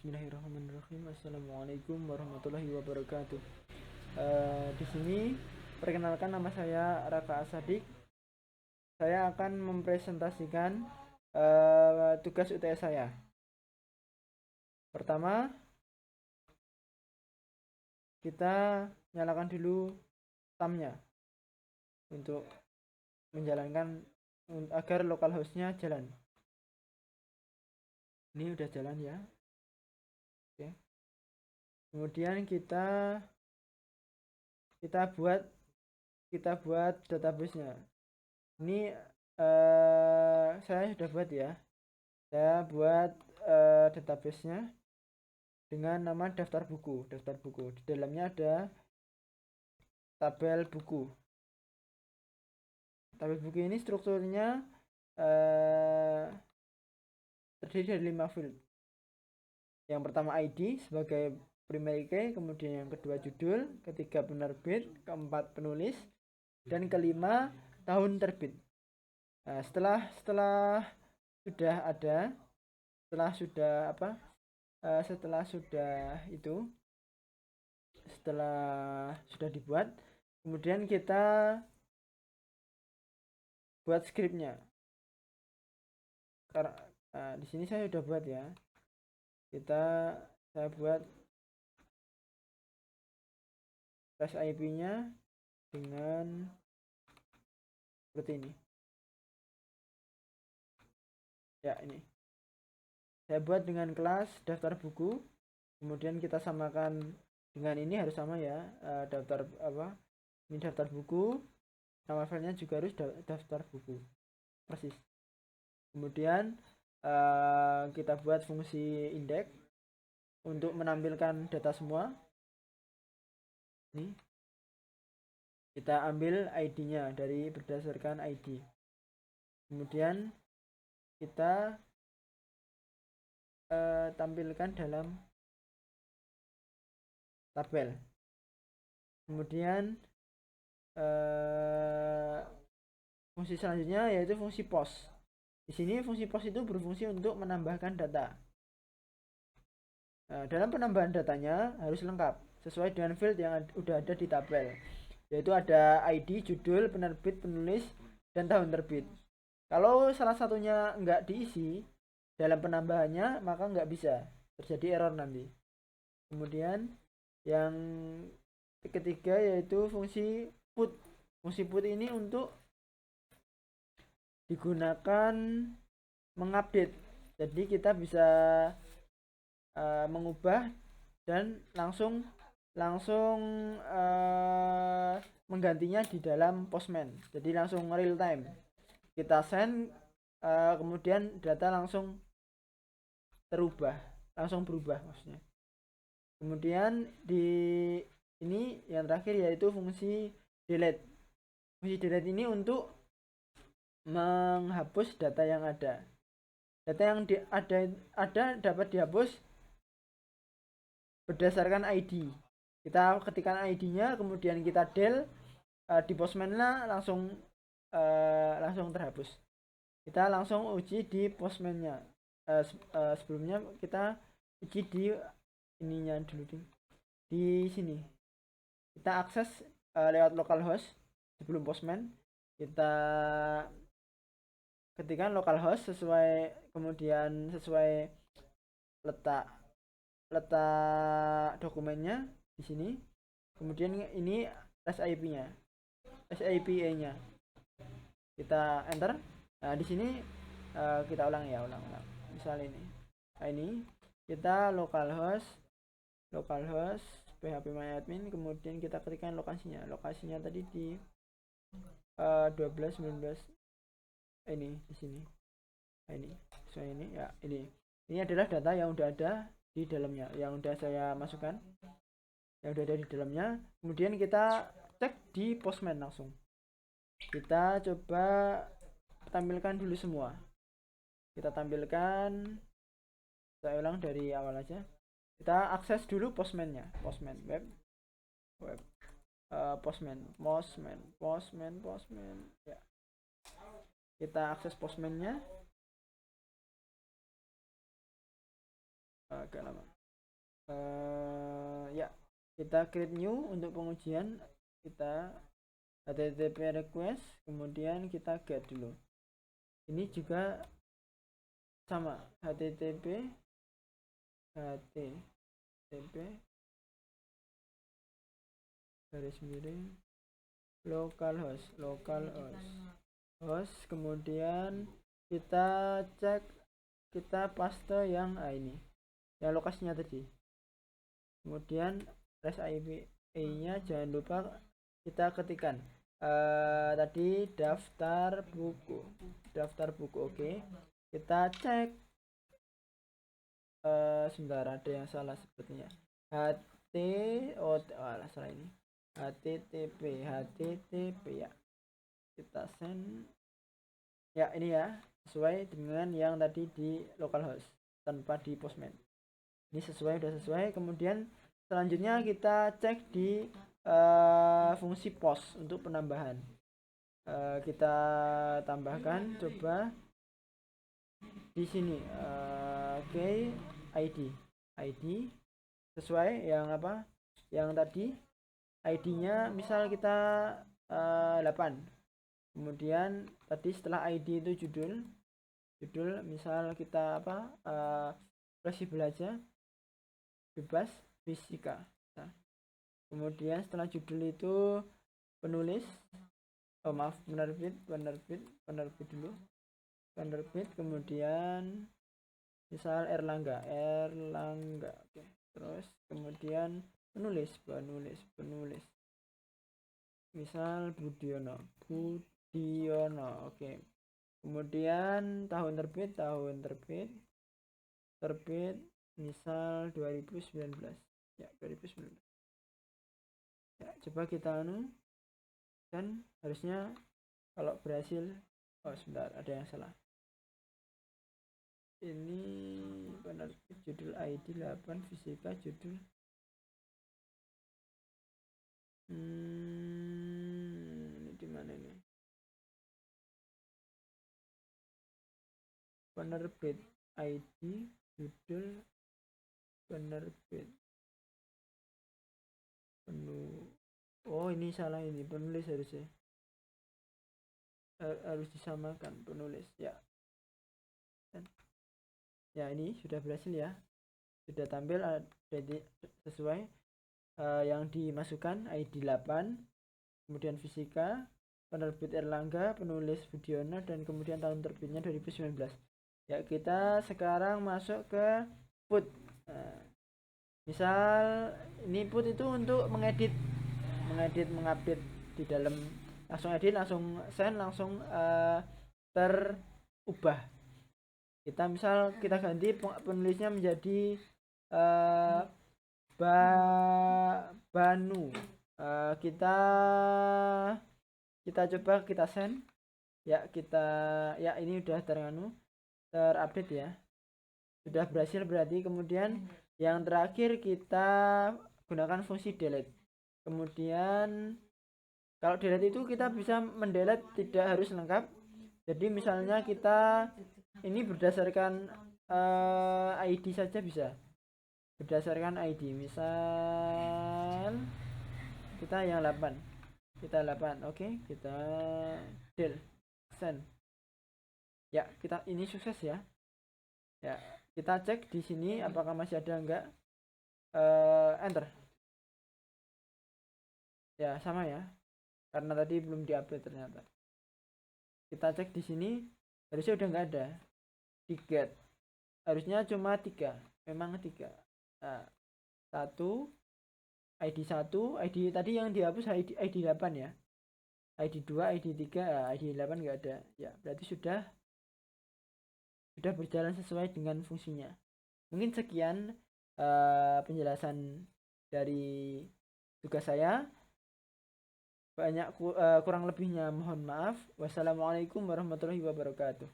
Bismillahirrahmanirrahim. Assalamualaikum warahmatullahi wabarakatuh. Di sini perkenalkan, nama saya Raka Asadik. Saya akan mempresentasikan tugas UTS saya. Pertama, kita nyalakan dulu tamnya untuk menjalankan agar localhost-nya jalan. Ini udah jalan ya. Oke. Kemudian kita buat database-nya. Ini saya sudah buat ya. Saya buat database-nya dengan nama daftar buku. Di dalamnya ada tabel buku. Tabel buku ini strukturnya terdiri dari 5 field. Yang pertama ID sebagai primary key, kemudian yang kedua judul, ketiga penerbit, keempat penulis, dan kelima tahun terbit. Nah, setelah sudah dibuat, kemudian kita buat skripnya. Di sini saya sudah buat ya. Saya buat tes IP-nya dengan seperti ini. Ya, ini. Saya buat dengan kelas daftar buku. Kemudian kita samakan dengan ini, harus sama ya. Ini daftar buku. Nama filenya juga harus daftar buku. Persis. Kemudian kita buat fungsi index untuk menampilkan data semua. Ini kita ambil ID-nya dari berdasarkan ID. Kemudian kita tampilkan dalam tabel. Kemudian fungsi selanjutnya yaitu fungsi post. Di sini fungsi post itu berfungsi untuk menambahkan data. Dalam penambahan datanya harus lengkap sesuai dengan field yang udah ada di tabel, yaitu ada ID, judul, penerbit, penulis, dan tahun terbit. Kalau salah satunya nggak diisi dalam penambahannya, maka nggak bisa, terjadi error nanti. Kemudian yang ketiga yaitu fungsi put. Fungsi put ini untuk digunakan mengupdate. Jadi kita bisa mengubah dan langsung menggantinya di dalam Postman. Jadi langsung real time. Kita send, kemudian data langsung berubah maksudnya. Kemudian di ini yang terakhir yaitu fungsi delete. Fungsi delete ini untuk menghapus data yang ada. Data yang ada dapat dihapus berdasarkan ID. Kita ketikkan ID-nya, kemudian kita del di Postman-nya langsung terhapus. Kita langsung uji di Postman-nya. Sebelumnya kita uji di ininya dulu di sini. Kita akses lewat localhost sebelum Postman. Kita ketikkan localhost kemudian sesuai letak dokumennya di sini. Kemudian ini SIP-nya. SIPA-nya. Kita enter. Nah, di sini kita ulang. Misal ini. Nah, ini kita localhost phpMyAdmin, kemudian kita ketikkan lokasinya. Lokasinya tadi di 12.19 ini di sini. Nah, ini sesuai ini ya. Ini adalah data yang udah ada di dalamnya, yang udah saya masukkan, yang udah ada di dalamnya. Kemudian kita cek di Postman langsung. Kita coba tampilkan dulu semua. Kita tampilkan, saya ulang dari awal aja. Kita akses dulu Postman-nya. Postman web Postman ya. Kita akses Postman-nya. agak lama. Ya, kita create new untuk pengujian. Kita http request, kemudian kita get dulu. Ini juga sama, http garis miring localhost, kemudian kita cek, kita paste yang ini ya lokasinya tadi, kemudian REST API nya jangan lupa kita ketikkan tadi daftar buku. Oke, kita cek sebentar, ada yang salah sepertinya. Salah ini, http ya, kita send ya, ini ya sesuai dengan yang tadi di localhost tanpa di postman. Ini sudah sesuai. Kemudian selanjutnya kita cek di fungsi post untuk penambahan. Kita tambahkan coba di sini ID sesuai yang apa, yang tadi ID-nya misal kita 8. Kemudian tadi setelah ID itu judul misal kita apa, fleksibel aja, bebas fisika. Nah, kemudian setelah judul itu penulis, penerbit dulu, kemudian misal Erlangga. Oke. Terus kemudian penulis misal Budiono. Oke. Kemudian tahun terbit misal 2019 ya, 2019 ya. Coba kita dan harusnya kalau berhasil. Sebentar, ada yang salah. Ini penerbit judul ID 8 fisika judul ini dimana ini, penerbit ID judul penerbit ini salah, ini penulis harusnya harus disamakan penulis ya. Ya, ini sudah berhasil ya, sudah tampil sesuai yang dimasukkan ID 8, kemudian fisika, penerbit Erlangga, penulis Budiono, dan kemudian tahun terbitnya 2019 ya. Kita sekarang masuk ke put. Misal ini put itu untuk mengedit, mengupdate di dalam, langsung edit, langsung send, langsung terubah. Kita misal kita ganti penulisnya menjadi Banu. Kita coba kita send ya, ini udah terupdate ya, sudah berhasil berarti. Kemudian yang terakhir kita gunakan fungsi delete. Kemudian kalau delete itu kita bisa mendelete, tidak harus lengkap. Jadi misalnya kita ini berdasarkan ID saja bisa, berdasarkan ID. Misal kita yang 8, oke, kita del send ya. Kita ini sukses ya. Kita cek di sini apakah masih ada enggak, enter ya, sama ya, karena tadi belum diupdate ternyata. Kita cek di sini harusnya udah enggak ada. Di get harusnya cuma 3, memang 3. 1 ID 1, ID tadi yang dihapus ID 8 ya, ID 2, ID 3, ID 8 enggak ada ya, berarti sudah berjalan sesuai dengan fungsinya. Mungkin sekian penjelasan dari tugas saya. Banyak kurang lebihnya mohon maaf. Wassalamualaikum warahmatullahi wabarakatuh.